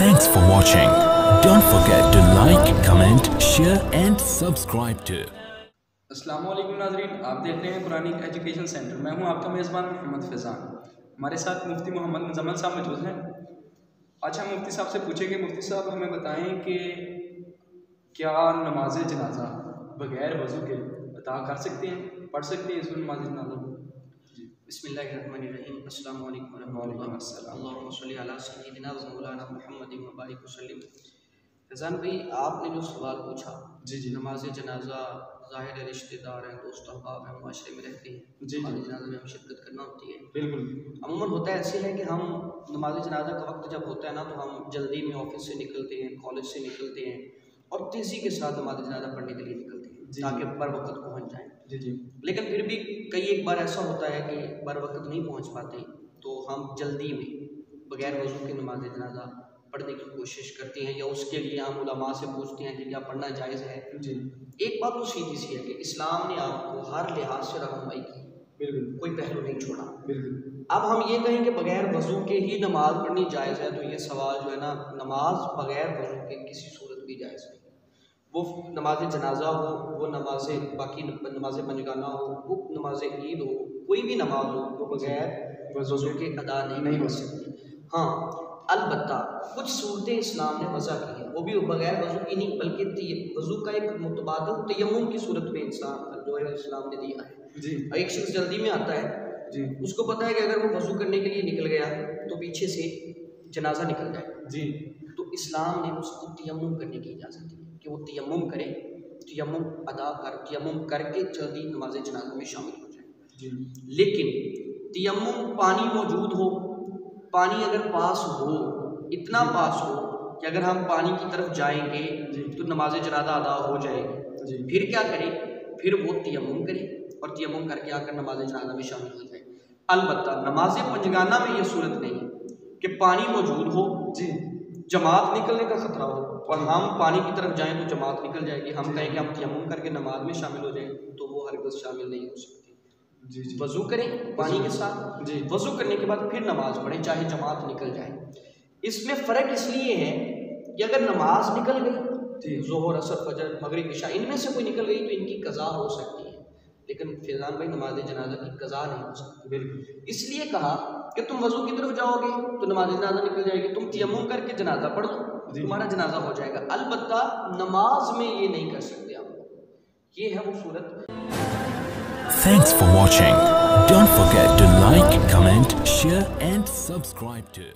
Thanks for watching. Don't forget to like, comment, share and subscribe to. السلام علیکم ناظرین، آپ دیکھ رہے ہیں قرآنک ایجوکیشن سینٹر۔ میں ہوں آپ کا میزبان محمد فیضان۔ ہمارے ساتھ مفتی محمد مزمل صاحب موجود ہیں۔ آج ہم مفتی صاحب سے پوچھیں گے، مفتی صاحب ہمیں بتائیں کہ کیا نماز جنازہ بغیر وضو کے ادا کر سکتے ہیں، پڑھ سکتے ہیں اس میں نماز جنازہ؟ بسم اللہ الرحمن الرحیم۔ السلام علیکم ورحمۃ اللہ۔ اللہم صلی علی سیدنا و مولانا محمد و بارک وسلم۔ فیضان بھائی، آپ نے جو سوال پوچھا، نماز جنازہ ظاہر رشتہ دار ہیں، دوست احباب ہیں، معاشرے میں رہتے ہیں، نماز جنازہ میں ہم شرکت کرنا ہوتی ہے۔ بالکل عموماً ہوتا ایسے ہے کہ ہم نماز جنازہ کا وقت جب ہوتا ہے نا، تو ہم جلدی میں آفس سے نکلتے ہیں، کالج سے نکلتے ہیں اور تیزی کے ساتھ نماز جنازہ پڑھنے کے لیے نکلتے ہیں تاکہ بر وقت پہنچ جائیں۔ لیکن پھر بھی کئی ایک بار ایسا ہوتا ہے کہ بر وقت نہیں پہنچ پاتے، تو ہم جلدی میں بغیر وضو کے نماز جنازہ پڑھنے کی کوشش کرتے ہیں، یا اس کے لیے ہم علماء سے پوچھتے ہیں کہ کیا پڑھنا جائز ہے۔ ایک بات تو سیدھی سی ہے کہ اسلام نے آپ کو ہر لحاظ سے رہنمائی کی، بالکل کوئی پہلو نہیں چھوڑا۔ اب ہم یہ کہیں کہ بغیر وضو کے ہی نماز پڑھنی جائز ہے، تو یہ سوال جو ہے نا، نماز بغیر وضو کے کسی صورت بھی جائز نہیں۔ وہ نماز جنازہ ہو، وہ نماز باقی نماز پنجگانہ ہو، وہ نماز عید ہو، کوئی بھی نماز ہو، وہ بغیر وضو کے ادا نہیں ہو سکتی۔ ہاں البتہ کچھ صورتیں اسلام نے وضع کی ہیں، وہ بھی بغیر وضو کی نہیں، بلکہ وضو کا ایک متبادل تیمم کی صورت میں انسان جو ہے اسلام نے دیا ہے۔ ایک شخص جلدی میں آتا ہے، اس کو پتہ ہے کہ اگر وہ وضو کرنے کے لیے نکل گیا تو پیچھے سے جنازہ نکل جائے، تو اسلام نے اس کو تیمم کرنے کی اجازت دی کہ وہ تیمم کرے، تیمم کر کے جلدی نماز جنازہ میں شامل ہو جائے۔ لیکن تیمم پانی موجود ہو، پانی اگر پاس ہو، اتنا پاس ہو کہ اگر ہم پانی کی طرف جائیں گے تو نماز جنازہ ادا ہو جائے گی، پھر کیا کرے؟ پھر وہ تیمم کرے اور تیمم کر کے آ کر نماز جنازہ میں شامل ہو جائے۔ البتہ نماز پنجگانہ میں یہ صورت نہیں کہ پانی موجود ہو، جماعت نکلنے کا خطرہ ہو اور ہم پانی کی طرف جائیں تو جماعت نکل جائے گی، ہم کہیں کہ ہم تیمم کر کے نماز میں شامل ہو جائیں، تو وہ ہرگز شامل نہیں ہو سکتی۔ وضو کریں پانی کے ساتھ، وضو کرنے کے بعد پھر نماز پڑھیں، چاہے جماعت نکل جائے۔ اس میں فرق اس لیے ہے کہ اگر نماز نکل گئی، ظہر اثر فجر مغرب عشاء، ان میں سے کوئی نکل گئی تو ان کی قضا ہو سکتی ہے، لیکن فیضان بھائی نماز جنازہ کی قضا نہیں ہو سکتی۔ اس لیے کہا کہ تم وضو کی طرف جاؤ گے تو نماز جنازہ نکل جائے گی، تم تیمم کر کے جنازہ پڑھ لو، تمہارا جنازہ ہو جائے گا۔ البتہ نماز میں یہ نہیں کر سکتے آپ، یہ ہے وہ صورت۔ Thanks for watching. Don't forget to like, comment, share and subscribe to.